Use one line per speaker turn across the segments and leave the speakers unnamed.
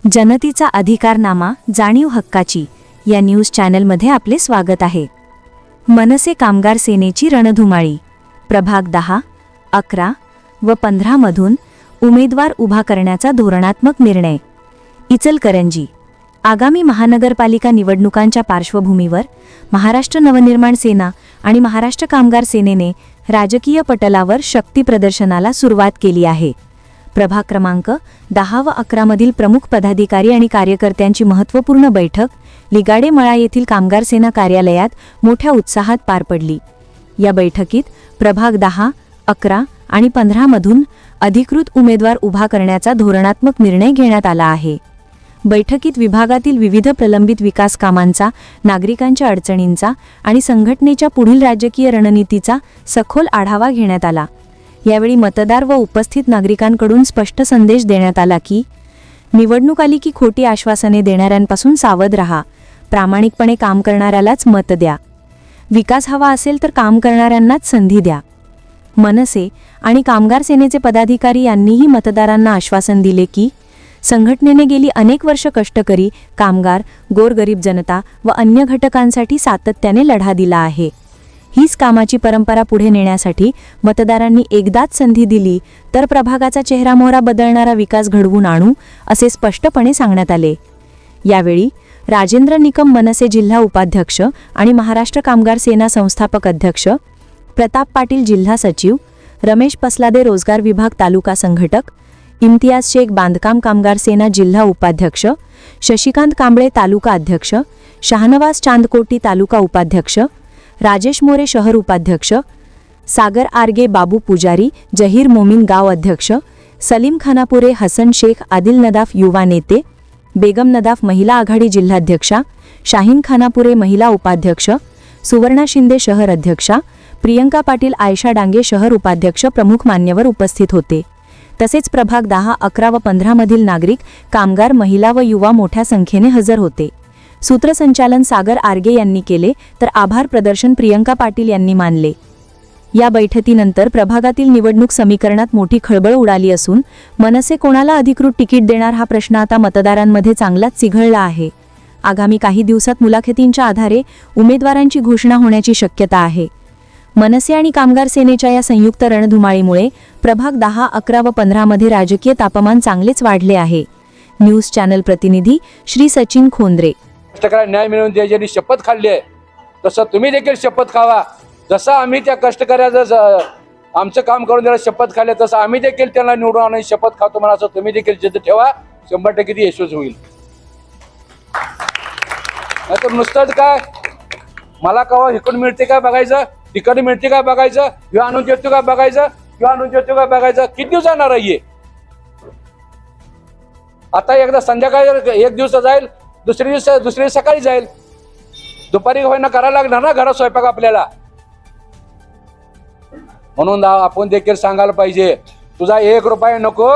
जनतेचा अधिकारनामा जाणीव हक्काची या न्यूज चॅनलमध्ये आपले स्वागत आहे। मनसे कामगार सेनेची रणधुमाळी प्रभाग 10, 11 व 15 मधून उमेदवार उभा करण्याचा धोरणात्मक निर्णय। इचलकरंजी आगामी महानगरपालिका निवडणुकांच्या पार्श्वभूमीवर महाराष्ट्र नवनिर्माण सेना आणि महाराष्ट्र कामगार सेनेने राजकीय पटलावर शक्ती प्रदर्शनाला सुरुवात केली आहे। प्रभाग क्रमांक 10 व 11 मधील प्रमुख पदाधिकारी आणि कार्यकर्त्यांची महत्त्वपूर्ण बैठक लिगाडे मळा येथील कामगार सेना कार्यालयात मोठ्या उत्साहात पार पडली। या बैठकीत प्रभाग 10, 11 आणि 15 मधून अधिकृत उमेदवार उभा करण्याचा धोरणात्मक निर्णय घेण्यात आला आहे। बैठकीत विभागातील विविध प्रलंबित विकास कामांचा, नागरिकांच्या अडचणींचा आणि संघटनेच्या पुढील राजकीय रणनीतीचा सखोल आढावा घेण्यात आला। यावेळी मतदार व उपस्थित नागरिकांकडून स्पष्ट संदेश देण्यात आला की निवडणूक आली की खोटी आश्वासने देणाऱ्यांपासून सावध रहा, प्रामाणिकपणे काम करणाऱ्यालाच मत द्या, विकास हवा असेल तर काम करणाऱ्यांनाच संधी द्या। मनसे आणि कामगार सेनेचे पदाधिकारी यांनीही मतदारांना आश्वासन दिले की संघटनेने गेली अनेक वर्ष कष्टकरी कामगार, गोरगरीब जनता व अन्य घटकांसाठी सातत्याने लढा दिला आहे। हीच कामाची परंपरा पुढे नेण्यासाठी मतदारांनी एकदाच संधी दिली तर प्रभागाचा चेहरामोहरा बदलणारा विकास घडवून आणू असे स्पष्टपणे सांगण्यात आले। यावेळी राजेंद्र निकम मनसे जिल्हा उपाध्यक्ष आणि महाराष्ट्र कामगार सेना संस्थापक अध्यक्ष, प्रताप पाटील जिल्हा सचिव, रमेश पसलादे रोजगार विभाग तालुका संघटक, इम्तियाज शेख बांधकाम कामगार सेना जिल्हा उपाध्यक्ष, शशिकांत कांबळे तालुका अध्यक्ष, शाहनवाज चांदकोटी तालुका उपाध्यक्ष, राजेश मोरे शहर उपाध्यक्ष, सागर आरगे बाबू पुजारी जहीर मोमीन गाव अध्यक्ष, सलीम खानापुरे हसन शेख आदिल नदाफ युवा नेते, बेगम नदाफ महिला आघाडी जिल्हाध्यक्षा, शाहीन खानापुरे महिला उपाध्यक्ष, सुवर्णा शिंदे शहर अध्यक्षा, प्रियंका पाटील आयशा डांगे शहर उपाध्यक्ष प्रमुख मान्यवर उपस्थित होते। तसेच प्रभाग 10, 11 व 15 मधील नागरिक, कामगार, महिला व युवा मोठ्या संख्येने हजर होते। सूत्रसंचालन सागर आरगे यांनी केले तर आभार प्रदर्शन प्रियंका पाटील यांनी मानले। या बैठकीनंतर प्रभागातील निवडणूक समीकरणात मोठी खळबळ उडाली असून मनसे कोणाला अधिकृत तिकीट देणार हा प्रश्न आता मतदारांमध्ये चांगलाच चिघळला आहे। आगामी काही दिवसात मुलाखतींच्या आधारे उमेदवारांची घोषणा होण्याची शक्यता आहे। मनसे आणि कामगार सेनेच्या या संयुक्त रणधुमाळीमुळे प्रभाग 10, 11 व 15 मध्ये राजकीय तापमान चांगलेच वाढले आहे। न्यूज चॅनल प्रतिनिधी श्री सचिन खोंद्रे।
कष्टकऱ्यांना न्याय मिळवून द्यायची शपथ खाल्ली आहे, तसं तुम्ही देखील शपथ खावा। जसं आम्ही त्या कष्टकऱ्याचं आमचं काम करून द्यायला शपथ खाल्ले, तसं आम्ही देखील त्यांना निवडून आणायची शपथ खातो म्हणा, असं तुम्ही देखील जिद्द ठेवा। 100% ती यशस्वी होईल। नाहीतर नुसतंच काय मला कवा इकडून मिळते काय बघायचं, तिकडे मिळते काय बघायचं, किंवा आणून देतो काय बघायचं, किंवा आणून देतो काय बघायचं, किती दिवस जाणार आहे? आता एकदा संध्याकाळी एक दिवस जाईल, दुसरी सकाळी जाईल, दुपारी होईना करायला लागणार ना घरात स्वयंपाक आपल्याला। म्हणून आपण देखील सांगायला पाहिजे, तुझा 1 रुपया नको,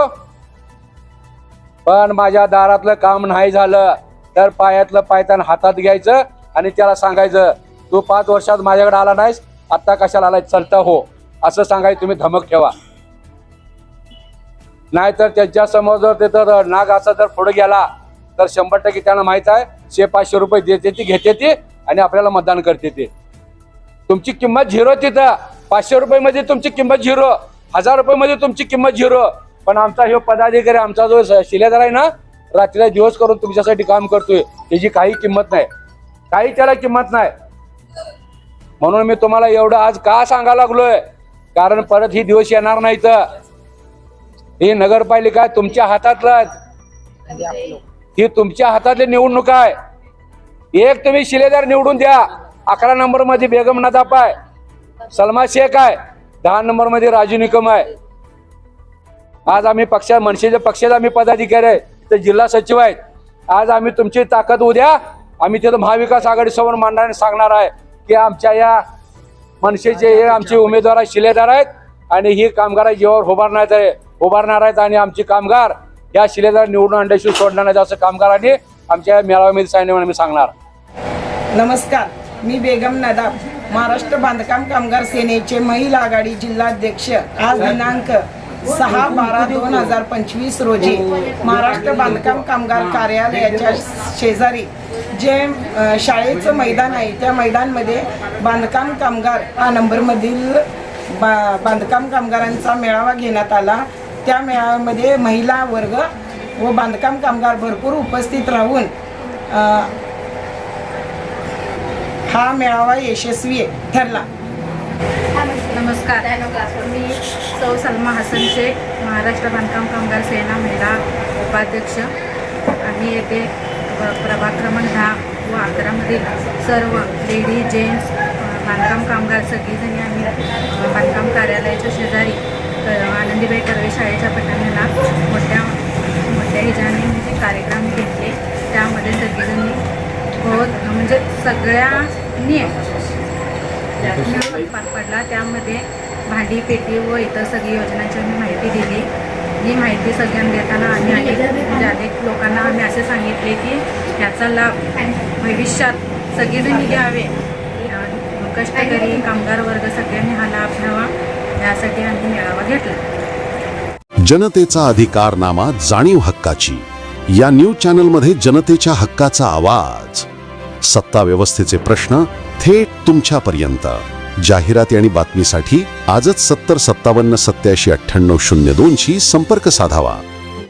पण माझ्या दारातलं काम नाही झालं तर पायातलं पायतान हातात घ्यायचं आणि त्याला सांगायचं, तू 5 वर्षात माझ्याकडे आला नाहीस, आता कशाला आलाय, चलता हो, असं सांगायचं। तुम्ही धमक ठेवा, नाहीतर त्याच्या समोर जर ते तर नाग असा जर पुढे गेला तर 100% त्यांना माहित आहे 500 रुपये देते ती, घेते ती आणि आपल्याला मतदान करते ते। तुमची किंमत 0 तिथं। 500 रुपये मध्ये तुमची किंमत 0, 1000 रुपये मध्ये तुमची किंमत 0। पण आमचा हे पदाधिकारी, आमचा जो शिलेदार आहे ना, रात्री दिवस करून तुमच्यासाठी काम करतोय, त्याची काही किंमत नाही, काही त्याला किंमत नाही। म्हणून मी तुम्हाला एवढं आज का सांगायला लागलोय, कारण परत ही दिवस येणार नाहीत। ही नगरपालिका तुमच्या हातातलं, ही तुमच्या हातातली निवडणूक आहे। एक तुम्ही शिलेदार निवडून द्या। 11 नंबर मध्ये बेगम नदाफ आहे, सलमा शेख आहे, 10 नंबर मध्ये राजू निकम आहे। आज आम्ही मनसेच्या पक्षाचे आम्ही पदाधिकारी आहे, तर जिल्हा सचिव आहेत। आज आम्ही तुमची ताकद उद्या आम्ही तिथं महाविकास आघाडी समोर मांडणार, सांगणार आहे की आमच्या या मनसेचे हे आमचे उमेदवार शिलेदार आहेत आणि ही कामगार जीवावर उभारणार आहेत आणि आमची कामगार या शिलेदार निवडून आणल्याशिवाय सोडणार नाही, असं कामगारांनी आमच्या मेळाव्यामध्ये सांगितलं म्हणून मी सांगणार।
नमस्कार, मी बेगम नदाफ, महाराष्ट्र बांधकाम कामगार सेनेचे महिला आघाडी जिल्हाध्यक्ष। आज दिनांक 6/12/2025 रोजी महाराष्ट्र बांधकाम कामगार कार्यालयाच्या शेजारी जे शाळेचं मैदान आहे त्या मैदानमध्ये बांधकाम कामगार हा नंबरमधील बांधकाम कामगारांचा मेळावा घेण्यात आला. त्या मेळाव्यामध्ये महिला वर्ग व बांधकाम कामगार भरपूर उपस्थित राहून हा मेळावा यशस्वी ठरला.
नमस्कार, मी सौ सलमा हसन शेख, महाराष्ट्र बांधकाम कामगार सेना महिला उपाध्यक्ष. आम्ही येथे प्रभाग क्रमांक 10 व 11 मधील सर्व लेडी जेंट्स बांधकाम कामगार सगळीजणी आम्ही बांधकाम कार्यालयाच्या शेजारी आनंदीबाई कर्वे शाळेच्या पटांगणाला मोठ्या ह्याच्याने म्हणजे कार्यक्रम घेतले. त्यामध्ये सगळीजणी म्हणजे सगळ्यांनी पार पडला. त्यामध्ये भांडी पेटी व इतर सगळी योजनांची आम्ही माहिती दिली. ही माहिती सगळ्यांना देताना आम्ही अनेक लोकांना आम्ही असे सांगितले की याचा लाभ भविष्यात सगळेजणी घ्यावे. कष्टकरी कामगार वर्ग सगळ्यांनी हा लाभ घ्यावा यासाठी आम्ही मेळावा घेतला.
जनतेचा अधिकारनामा, जाणीव हक्काची या न्यूज चॅनलमध्ये जनतेच्या हक्काचा आवाज. सत्ता व्यवस्थेचे प्रश्न थेट तुमच्यापर्यंत. जाहिराती आणि बातमीसाठी आजच 70 57 87 98 02 शी संपर्क साधावा.